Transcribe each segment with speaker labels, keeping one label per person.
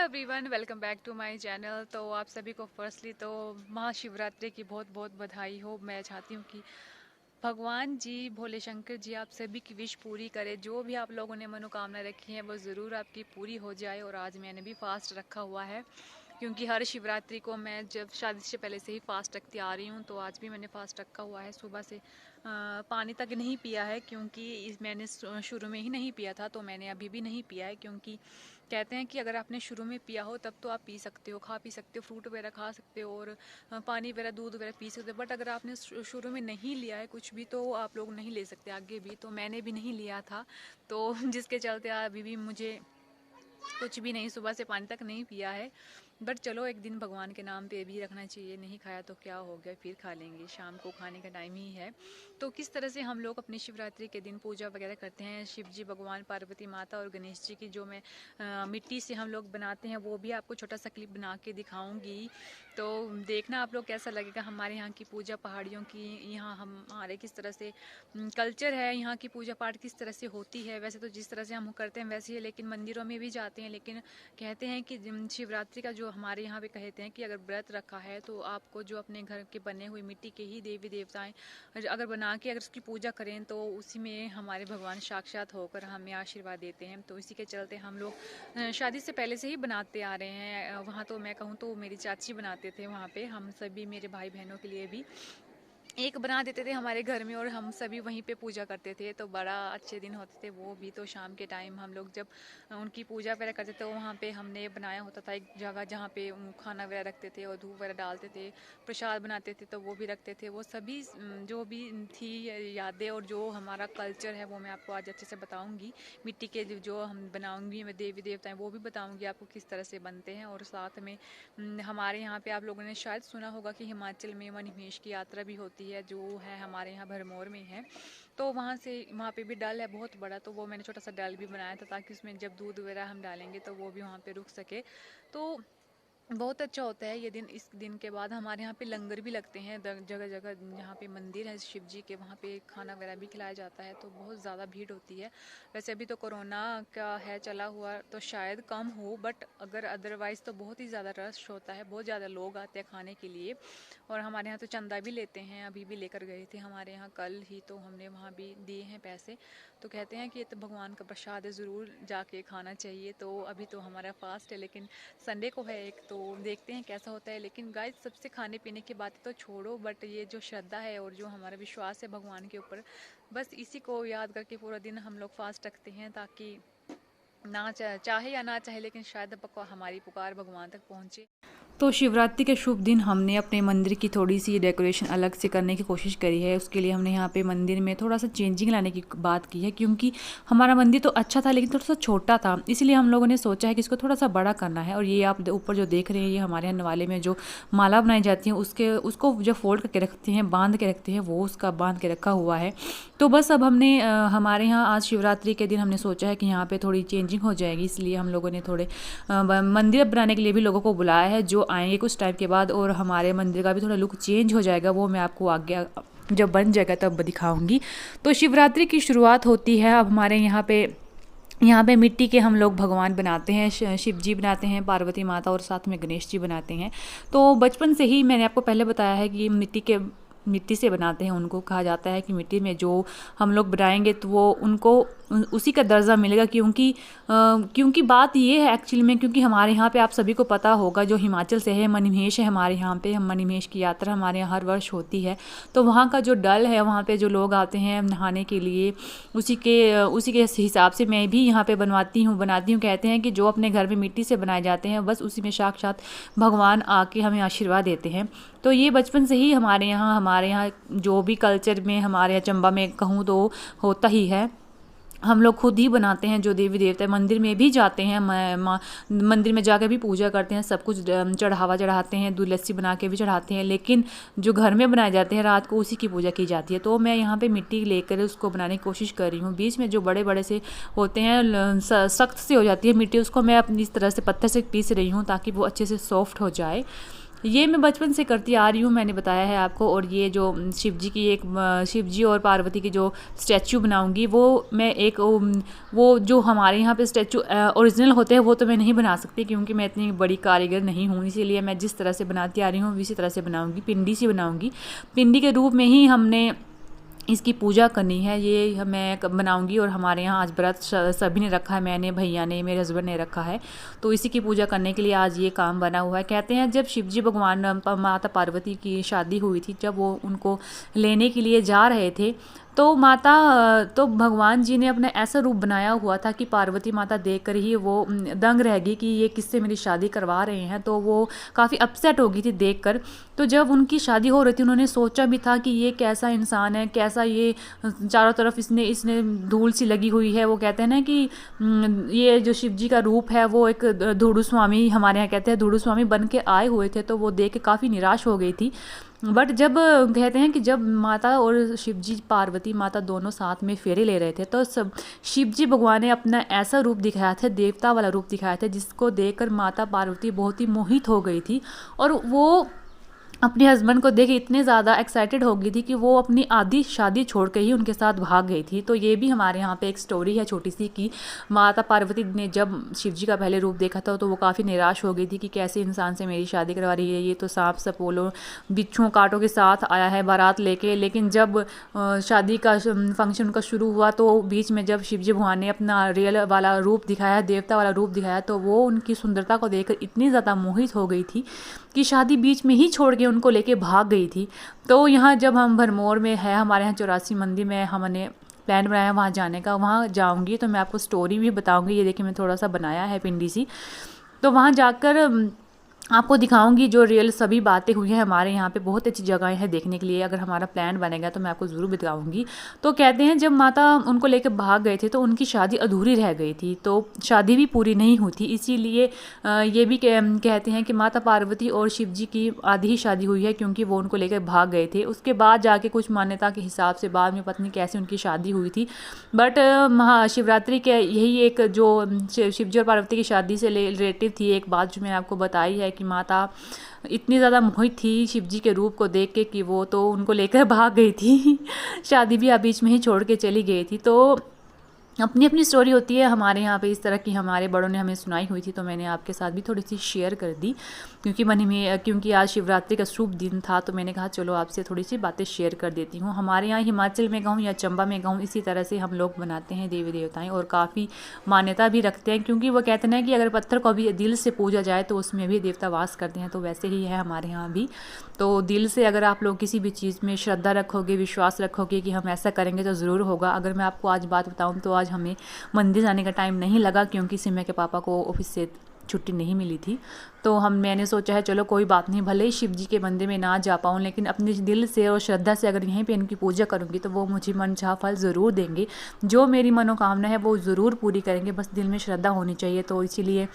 Speaker 1: Everyone, welcome back to my channel. तो आप सभी को फर्स्टली तो महाशिवरात्रि की बहुत बहुत बधाई हो। मैं चाहती हूँ कि भगवान जी भोले शंकर जी आप सभी की विश पूरी करे। जो भी आप लोगों ने मनोकामना रखी है वो ज़रूर आपकी पूरी हो जाए। और आज मैंने भी फास्ट रखा हुआ है, क्योंकि हर शिवरात्रि को मैं जब शादी से पहले से ही फास्ट रखती आ रही हूँ। तो आज भी मैंने फास्ट रखा हुआ है। सुबह से पानी तक नहीं पिया है, क्योंकि मैंने शुरू में ही नहीं पिया था, तो मैंने अभी भी नहीं पिया है। क्योंकि कहते हैं कि अगर आपने शुरू में पिया हो तब तो आप पी सकते हो, खा पी सकते हो, फ्रूट वगैरह खा सकते हो और पानी वगैरह दूध वगैरह पी सकते हो। बट अगर आपने शुरू में नहीं लिया है कुछ भी, तो आप लोग नहीं ले सकते आगे भी। तो मैंने भी नहीं लिया था, तो जिसके चलते अभी भी मुझे कुछ भी नहीं, सुबह से पानी तक नहीं पिया है। बट चलो, एक दिन भगवान के नाम पे भी रखना चाहिए। नहीं खाया तो क्या हो गया, फिर खा लेंगे, शाम को खाने का टाइम ही है। तो किस तरह से हम लोग अपनी शिवरात्रि के दिन पूजा वगैरह करते हैं, शिव जी भगवान, पार्वती माता और गणेश जी की जो मैं मिट्टी से हम लोग बनाते हैं, वो भी आपको छोटा सा क्लिप बना के दिखाऊंगी। तो देखना आप लोग कैसा लगेगा। हमारे यहाँ की पूजा पहाड़ियों की, यहाँ हमारे किस तरह से कल्चर है, यहाँ की पूजा पाठ किस तरह से होती है। वैसे तो जिस तरह से हम करते हैं वैसे ही, लेकिन मंदिरों में भी जाते हैं। लेकिन कहते हैं कि शिवरात्रि का जो हमारे यहाँ पे कहते हैं कि अगर व्रत रखा है तो आपको जो अपने घर के बने हुए मिट्टी के ही देवी देवताएं अगर बना के अगर उसकी पूजा करें, तो उसी में हमारे भगवान साक्षात होकर हमें आशीर्वाद देते हैं। तो इसी के चलते हम लोग शादी से पहले से ही बनाते आ रहे हैं। वहाँ तो मैं कहूँ तो मेरी चाची बनाते थे, वहाँ पे हम सभी मेरे भाई बहनों के लिए भी एक बना देते थे हमारे घर में, और हम सभी वहीं पे पूजा करते थे। तो बड़ा अच्छे दिन होते थे वो भी। तो शाम के टाइम हम लोग जब उनकी पूजा वगैरह करते थे, तो वहाँ पे हमने बनाया होता था एक जगह जहाँ पे खाना वगैरह रखते थे और धूप वगैरह डालते थे, प्रसाद बनाते थे, तो वो भी रखते थे। वो सभी जो भी थी यादें और जो हमारा कल्चर है वो मैं आपको आज अच्छे से बताऊँगी। मिट्टी के जो हम बनाऊँगी मैं देवी देवताएँ, वो भी बताऊँगी आपको किस तरह से बनते हैं। और साथ में हमारे यहाँ पे आप लोगों ने शायद सुना होगा कि हिमाचल में मणिमहेश की यात्रा भी होती है, जो है हमारे यहाँ भरमौर में है। तो वहाँ पे भी डल है बहुत बड़ा। तो वो मैंने छोटा सा डल भी बनाया था, ताकि उसमें जब दूध वगैरह हम डालेंगे तो वो भी वहाँ पे रुक सके। तो बहुत अच्छा होता है ये दिन। इस दिन के बाद हमारे यहाँ पे लंगर भी लगते हैं जगह जगह। जहाँ पे मंदिर है शिव जी के, वहाँ पे खाना वगैरह भी खिलाया जाता है। तो बहुत ज़्यादा भीड़ होती है। वैसे अभी तो कोरोना का है चला हुआ, तो शायद कम हो, बट अगर अदरवाइज़ तो बहुत ही ज़्यादा रश होता है, बहुत ज़्यादा लोग आते हैं खाने के लिए। और हमारे यहाँ तो चंदा भी लेते हैं, अभी भी लेकर गए थे हमारे यहाँ कल ही, तो हमने वहाँ भी दिए हैं पैसे। तो कहते हैं कि ये तो भगवान का प्रसाद है, ज़रूर जाके खाना चाहिए। तो अभी तो हमारा फास्ट है, लेकिन संडे को है एक, तो देखते हैं कैसा होता है। लेकिन गाइस, सबसे खाने पीने की बातें तो छोड़ो, बट ये जो श्रद्धा है और जो हमारा विश्वास है भगवान के ऊपर, बस इसी को याद करके पूरा दिन हम लोग फास्ट रखते हैं, ताकि ना चाहे या ना चाहे, लेकिन शायद हमारी पुकार भगवान तक पहुँचे। तो शिवरात्रि के शुभ दिन हमने अपने मंदिर की थोड़ी सी डेकोरेशन अलग से करने की कोशिश करी है। उसके लिए हमने यहाँ पे मंदिर में थोड़ा सा चेंजिंग लाने की बात की है, क्योंकि हमारा मंदिर तो अच्छा था लेकिन थोड़ा सा छोटा था। इसलिए हम लोगों ने सोचा है कि इसको थोड़ा सा बड़ा करना है। और ये आप ऊपर जो देख रहे हैं, ये हमारे यहाँ नवाले में जो माला बनाई जाती है उसको जो फोल्ड करके रखते हैं, बांध के रखते हैं, वो उसका बांध के रखा हुआ है। तो बस अब हमने हमारे यहाँ आज शिवरात्रि के दिन हमने सोचा है कि यहाँ पे थोड़ी चेंजिंग हो जाएगी। इसलिए हम लोगों ने थोड़े मंदिर बनाने के लिए भी लोगों को बुलाया है, जो आएंगे कुछ टाइम के बाद, और हमारे मंदिर का भी थोड़ा लुक चेंज हो जाएगा। वो मैं आपको आगे जब बन जाएगा तब दिखाऊंगी। तो शिवरात्रि की शुरुआत होती है अब हमारे यहाँ पे मिट्टी के हम लोग भगवान बनाते हैं। शिव जी बनाते हैं, पार्वती माता, और साथ में गणेश जी बनाते हैं। तो बचपन से ही मैंने आपको पहले बताया है कि मिट्टी से बनाते हैं। उनको कहा जाता है कि मिट्टी में जो हम लोग बनाएंगे तो वो उनको उसी का दर्जा मिलेगा, क्योंकि बात ये है एक्चुअली में, क्योंकि हमारे यहाँ पे आप सभी को पता होगा, जो हिमाचल से है मणिमहेश है हमारे यहाँ पे, हम मणिमहेश की यात्रा हमारे यहाँ हर वर्ष होती है। तो वहाँ का जो डल है, वहाँ पे जो लोग आते हैं नहाने के लिए, उसी के हिसाब से मैं भी यहाँ पे बनाती हूँ। कहते हैं कि जो अपने घर में मिट्टी से बनाए जाते हैं, बस उसी में साक्षात भगवान आके हमें आशीर्वाद देते हैं। तो ये बचपन से ही हमारे यहाँ जो भी कल्चर में, हमारे यहाँ चंबा में कहूँ तो होता ही है। हम लोग खुद ही बनाते हैं जो देवी देवता। मंदिर में भी जाते हैं, मंदिर में जाकर भी पूजा करते हैं, सब कुछ चढ़ावा चढ़ाते हैं, दूध लस्सी बना के भी चढ़ाते हैं। लेकिन जो घर में बनाए जाते हैं रात को, उसी की पूजा की जाती है। तो मैं यहाँ पे मिट्टी लेकर उसको बनाने की कोशिश कर रही हूँ। बीच में जो बड़े बड़े से होते हैं, सख्त से हो जाती है मिट्टी, उसको मैं अपनी इस तरह से पत्थर से पीस रही हूँ, ताकि वो अच्छे से सॉफ्ट हो जाए।
Speaker 2: ये मैं बचपन से करती आ रही हूँ, मैंने बताया है आपको। और ये जो शिव जी की एक शिव जी और पार्वती की जो स्टैचू बनाऊँगी, वो मैं एक वो जो हमारे यहाँ पे स्टैचू ओरिजिनल होते हैं वो तो मैं नहीं बना सकती, क्योंकि मैं इतनी बड़ी कारीगर नहीं हूँ। इसीलिए मैं जिस तरह से बनाती आ रही हूँ इसी तरह से बनाऊँगी, पिंडी से बनाऊँगी। पिंडी के रूप में ही हमने इसकी पूजा करनी है। ये मैं बनाऊंगी और हमारे यहाँ आज व्रत सभी ने रखा है, मैंने, भैया ने, मेरे हस्बैंड ने रखा है। तो इसी की पूजा करने के लिए आज ये काम बना हुआ है। कहते हैं जब शिवजी भगवान माता पार्वती की शादी हुई थी, जब वो उनको लेने के लिए जा रहे थे, तो भगवान जी ने अपना ऐसा रूप बनाया हुआ था कि पार्वती माता देखकर ही वो दंग रह गई कि ये किससे मेरी शादी करवा रहे हैं। तो वो काफ़ी अपसेट हो गई थी देखकर। तो जब उनकी शादी हो रही थी, उन्होंने सोचा भी था कि ये कैसा इंसान है, कैसा ये चारों तरफ इसने धूल सी लगी हुई है। वो कहते हैं ना कि ये जो शिव जी का रूप है वो एक धूड़ू स्वामी, हमारे यहाँ कहते हैं धूड़ू स्वामी बन के आए हुए थे। तो वो देख के काफ़ी निराश हो गई थी। बट जब कहते हैं कि जब माता और शिव जी, पार्वती माता दोनों साथ में फेरे ले रहे थे, तो सब शिव जी भगवान ने अपना ऐसा रूप दिखाया था, देवता वाला रूप दिखाया था, जिसको देखकर माता पार्वती बहुत ही मोहित हो गई थी। और वो अपने हस्बैंड को देख इतने ज़्यादा एक्साइटेड हो गई थी कि वो अपनी आधी शादी छोड़ के ही उनके साथ भाग गई थी। तो ये भी हमारे यहाँ पे एक स्टोरी है छोटी सी, कि माता पार्वती ने जब शिवजी का पहले रूप देखा था तो वो काफ़ी निराश हो गई थी कि कैसे इंसान से मेरी शादी करवा रही है, ये तो सांप सपोलो बिच्छुओं कांटों के साथ आया है बारात लेके। लेकिन जब शादी का फंक्शन उनका शुरू हुआ, तो बीच में जब शिवजी भगवान ने अपना रियल वाला रूप दिखाया, देवता वाला रूप दिखाया, तो वो उनकी सुंदरता को देखकर इतनी ज़्यादा मोहित हो गई थी कि शादी बीच में ही छोड़ के उनको लेके भाग गई थी। तो यहाँ जब हम भरमौर में है, हमारे यहाँ 84 मंदिर में हमने प्लान बनाया वहाँ जाने का, वहाँ जाऊँगी तो मैं आपको स्टोरी भी बताऊँगी। ये देखिए मैं थोड़ा सा बनाया है पिंडी सी, तो वहाँ जाकर आपको दिखाऊंगी जो रियल सभी बातें हुई हैं। हमारे यहाँ पे बहुत अच्छी जगहें हैं देखने के लिए, अगर हमारा प्लान बनेगा तो मैं आपको ज़रूर बताऊंगी। तो कहते हैं जब माता उनको लेकर भाग गए थे तो उनकी शादी अधूरी रह गई थी, तो शादी भी पूरी नहीं हुई थी। इसीलिए ये भी कहते हैं कि माता पार्वती और शिव जी की आधी ही शादी हुई है, क्योंकि वो उनको लेकर भाग गए थे। उसके बाद जाके कुछ मान्यता के हिसाब से बाद में पत्नी कैसे उनकी शादी हुई थी। बट महाशिवरात्रि के यही एक जो शिव जी और पार्वती की शादी से रिलेटिव थी एक बात जो मैंने आपको बताई है, कि माता इतनी ज़्यादा मोहित थी शिव जी के रूप को देख के कि वो तो उनको लेकर भाग गई थी शादी भी बीच में ही छोड़ के चली गई थी। तो अपनी अपनी स्टोरी होती है हमारे यहाँ पे, इस तरह की हमारे बड़ों ने हमें सुनाई हुई थी, तो मैंने आपके साथ भी थोड़ी सी शेयर कर दी। क्योंकि आज शिवरात्रि का शुभ दिन था, तो मैंने कहा चलो आपसे थोड़ी सी बातें शेयर कर देती हूँ। हमारे यहाँ हिमाचल में कहूँ या चंबा में कहूँ, इसी तरह से हम लोग बनाते हैं देवी देवताएँ, और काफ़ी मान्यता भी रखते हैं, क्योंकि वो कहते हैं कि अगर पत्थर को भी दिल से पूजा जाए तो उसमें भी देवता वास करते हैं। तो वैसे ही है हमारे यहाँ भी। तो दिल से अगर आप लोग किसी भी चीज़ में श्रद्धा रखोगे, विश्वास रखोगे कि हम ऐसा करेंगे तो ज़रूर होगा। अगर मैं आपको आज बात बताऊँ तो आज हमें मंदिर जाने का टाइम नहीं लगा, क्योंकि सिम्या के पापा को ऑफिस से छुट्टी नहीं मिली थी। तो मैंने सोचा है चलो कोई बात नहीं, भले ही शिव जी के मंदिर में ना जा पाऊँ, लेकिन अपने दिल से और श्रद्धा से अगर यहीं पे इनकी पूजा करूँगी तो वो मुझे मनचाहा फल ज़रूर देंगे। जो मेरी मनोकामना है वो ज़रूर पूरी करेंगे, बस दिल में श्रद्धा होनी चाहिए। तो इसीलिए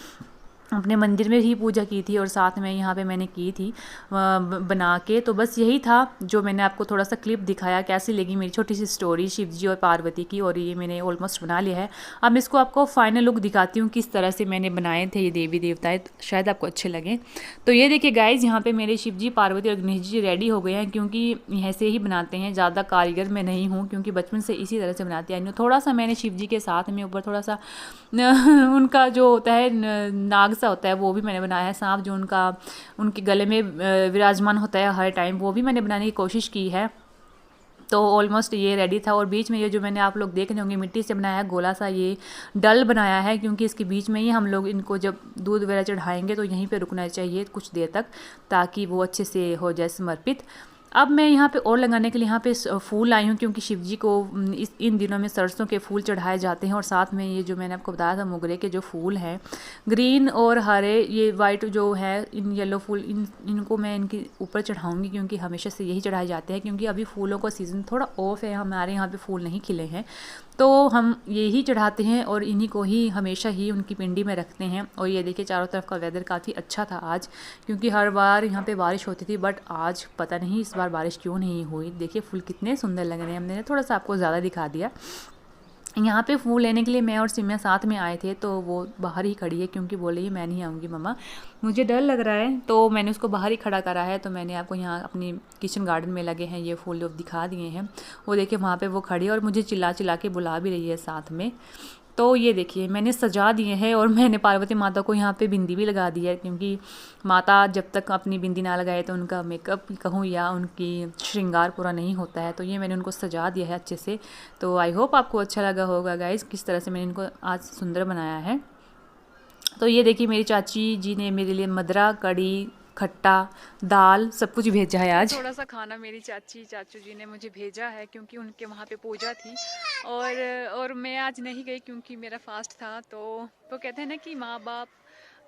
Speaker 2: अपने मंदिर में ही पूजा की थी और साथ में यहाँ पे मैंने की थी बना के। तो बस यही था जो मैंने आपको थोड़ा सा क्लिप दिखाया। कैसी लगी मेरी छोटी सी स्टोरी शिव जी और पार्वती की, और ये मैंने ऑलमोस्ट बना लिया है। अब इसको आपको फाइनल लुक दिखाती हूँ किस तरह से मैंने बनाए थे ये देवी देवताएँ, शायद आपको अच्छे लगे। तो ये देखिए गाइज, यहाँ पे मेरे शिव जी, पार्वती और गणेश जी रेडी हो गए हैं, क्योंकि ऐसे ही बनाते हैं, ज़्यादा कारीगर मैं नहीं हूँ, क्योंकि बचपन से इसी तरह से बनाती आई हूँ। थोड़ा सा मैंने शिव जी के साथ में ऊपर थोड़ा सा उनका जो होता है नाग सा होता है वो भी मैंने बनाया है, सांप जो उनके गले में विराजमान होता है हर टाइम, वो भी मैंने बनाने की कोशिश की है। तो ऑलमोस्ट ये रेडी था। और बीच में ये जो मैंने आप लोग देख रहे होंगे मिट्टी से बनाया है गोला सा, ये डल बनाया है, क्योंकि इसके बीच में ही हम लोग इनको जब दूध वगैरह चढ़ाएंगे तो यहीं पे रुकना चाहिए कुछ देर तक, ताकि वो अच्छे से हो जाए समर्पित। अब मैं यहाँ पे और लगाने के लिए यहाँ पे फूल लाई हूँ, क्योंकि शिव जी को इन दिनों में सरसों के फूल चढ़ाए जाते हैं। और साथ में ये जो मैंने आपको बताया था मोगरे के जो फूल हैं, ग्रीन और हरे, ये वाइट जो है, इन येलो फूल, इनको मैं इनके ऊपर चढ़ाऊँगी, क्योंकि हमेशा से यही चढ़ाए जाते हैं। क्योंकि अभी फूलों का सीज़न थोड़ा ऑफ है, हमारे यहाँ पे फूल नहीं खिले हैं, तो हम यही चढ़ाते हैं और इन्हीं को ही हमेशा ही उनकी पिंडी में रखते हैं। और ये देखिए चारों तरफ का वेदर काफ़ी अच्छा था आज, क्योंकि हर बार यहाँ पे बारिश होती थी, बट आज पता नहीं इस बार बारिश क्यों नहीं हुई। देखिए फूल कितने सुंदर लग रहे हैं, हमने थोड़ा सा आपको ज़्यादा दिखा दिया। यहाँ पे फूल लेने के लिए मैं और सिम्या साथ में आए थे, तो वो बाहर ही खड़ी है क्योंकि बोल रही है मैं नहीं आऊँगी मम्मा, मुझे डर लग रहा है। तो मैंने उसको बाहर ही खड़ा करा है। तो मैंने आपको यहाँ अपनी किचन गार्डन में लगे हैं ये फूल जो दिखा दिए हैं। वो देखिए वहाँ पे वो खड़ी है और मुझे चिल्ला चिल्ला के बुला भी रही है साथ में। तो ये देखिए मैंने सजा दिए हैं और मैंने पार्वती माता को यहाँ पे बिंदी भी लगा दी है, क्योंकि माता जब तक अपनी बिंदी ना लगाए तो उनका मेकअप कहूँ या उनकी श्रृंगार पूरा नहीं होता है। तो ये मैंने उनको सजा दिया है अच्छे से। तो आई होप आपको अच्छा लगा होगा गाइज़, किस तरह से मैंने इनको आज सुंदर बनाया है। तो ये देखिए मेरी चाची जी ने मेरे लिए मदरा, कढ़ी, खट्टा, दाल सब कुछ भेजा है आज।
Speaker 1: थोड़ा सा खाना मेरी चाचू जी ने मुझे भेजा है क्योंकि उनके वहाँ पे पूजा थी और मैं आज नहीं गई क्योंकि मेरा फास्ट था। तो वो कहते हैं ना कि माँ बाप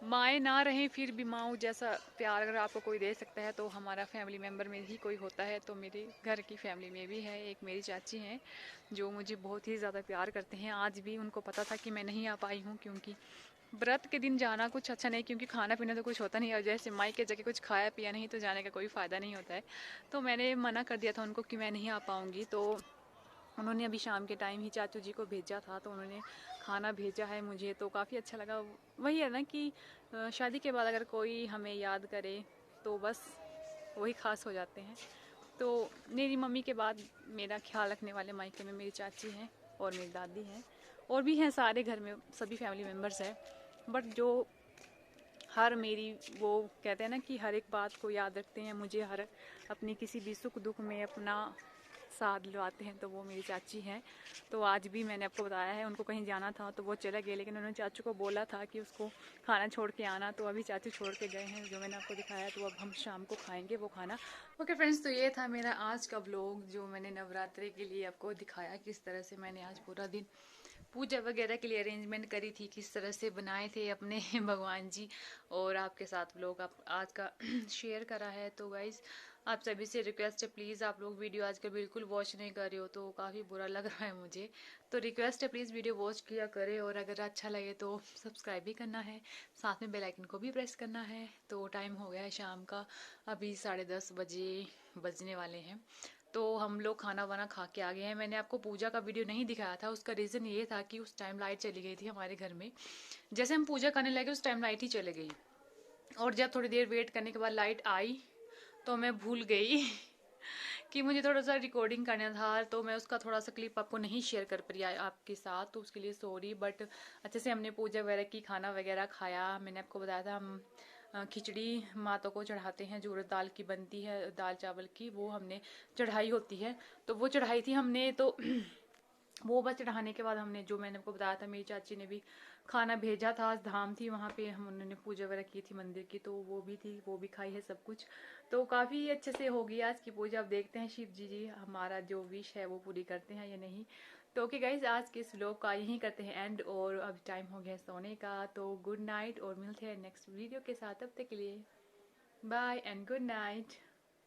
Speaker 1: माएँ ना रहें फिर भी माँ जैसा प्यार अगर आपको कोई दे सकता है तो हमारा फैमिली मेम्बर में ही कोई होता है। तो मेरे घर की फैमिली में भी है एक मेरी चाची हैं जो मुझे बहुत ही ज़्यादा प्यार करते हैं। आज भी उनको पता था कि मैं नहीं आ पाई हूँ क्योंकि व्रत के दिन जाना कुछ अच्छा नहीं, क्योंकि खाना पीना तो कुछ होता नहीं और जैसे माई के जगह कुछ खाया पिया नहीं तो जाने का कोई फ़ायदा नहीं होता है। तो मैंने मना कर दिया था उनको कि मैं नहीं आ पाऊँगी। तो उन्होंने अभी शाम के टाइम ही चाचू जी को भेजा था तो उन्होंने खाना भेजा है मुझे, तो काफ़ी अच्छा लगा। वही है ना कि शादी के बाद अगर कोई हमें याद करे तो बस वही ख़ास हो जाते हैं। तो मेरी मम्मी के बाद मेरा ख्याल रखने वाले मायके में मेरी चाची हैं और मेरी दादी हैं और भी हैं सारे घर में सभी फैमिली मेम्बर्स हैं। बट जो हर मेरी वो कहते हैं ना कि हर एक बात को याद रखते हैं, मुझे हर अपनी किसी भी सुख दुख में अपना साथ दिलवाते हैं, तो वो मेरी चाची हैं। तो आज भी मैंने आपको बताया है उनको कहीं जाना था तो वो चले गए, लेकिन उन्होंने चाचू को बोला था कि उसको खाना छोड़ के आना, तो अभी चाचू छोड़ के गए हैं जो मैंने आपको दिखाया। तो अब हम शाम को खाएंगे वो खाना। ओके फ्रेंड्स, तो ये था मेरा आज का व्लॉग जो मैंने नवरात्रि के लिए आपको दिखाया, किस तरह से मैंने आज पूरा दिन पूजा वगैरह के लिए अरेंजमेंट करी थी, किस तरह से बनाए थे अपने भगवान जी, और आपके साथ व्लॉग आप आज का शेयर करा है। तो गाइज आप सभी से रिक्वेस्ट है प्लीज़ आप लोग वीडियो आजकल बिल्कुल वॉच नहीं कर रहे हो तो काफ़ी बुरा लग रहा है मुझे। तो रिक्वेस्ट है प्लीज़ वीडियो वॉच किया करें और अगर अच्छा लगे तो सब्सक्राइब भी करना है, साथ में बेल आइकन को भी प्रेस करना है। तो टाइम हो गया है शाम का, अभी 10:30 बजे बजने वाले हैं। तो हम लोग खाना वाना खा के आ गए हैं। मैंने आपको पूजा का वीडियो नहीं दिखाया था, उसका रीज़न ये था कि उस टाइम लाइट चली गई थी हमारे घर में। जैसे हम पूजा करने लगे उस टाइम लाइट ही चली गई, और जब थोड़ी देर वेट करने के बाद लाइट आई तो मैं भूल गई कि मुझे थोड़ा सा रिकॉर्डिंग करना था, तो मैं उसका थोड़ा सा क्लिप आपको नहीं शेयर कर पाई आपके साथ, तो उसके लिए सॉरी। बट अच्छे से हमने पूजा वगैरह की, खाना वगैरह खाया। मैंने आपको बताया था हम खिचड़ी माता को चढ़ाते हैं जो उड़द दाल की बनती है, दाल चावल की, वो हमने चढ़ाई होती है। तो वो चढ़ाई थी हमने, तो वो बस चढ़ाने के बाद हमने जो मैंने आपको बताया था मेरी चाची ने भी खाना भेजा था। आज धाम थी वहाँ पे, हम उन्होंने पूजा वगैरह की थी मंदिर की, तो वो भी थी, वो भी खाई है सब कुछ। तो काफ़ी अच्छे से हो गई आज की पूजा। अब देखते हैं शिव जी हमारा जो विश है वो पूरी करते हैं या नहीं। तो ओके गाइज, आज के इस व्लॉग का यहीं करते हैं एंड, और अब टाइम हो गया सोने का। तो गुड नाइट और मिलते हैं नेक्स्ट वीडियो के साथ, तब तक के लिए बाय एंड गुड नाइट।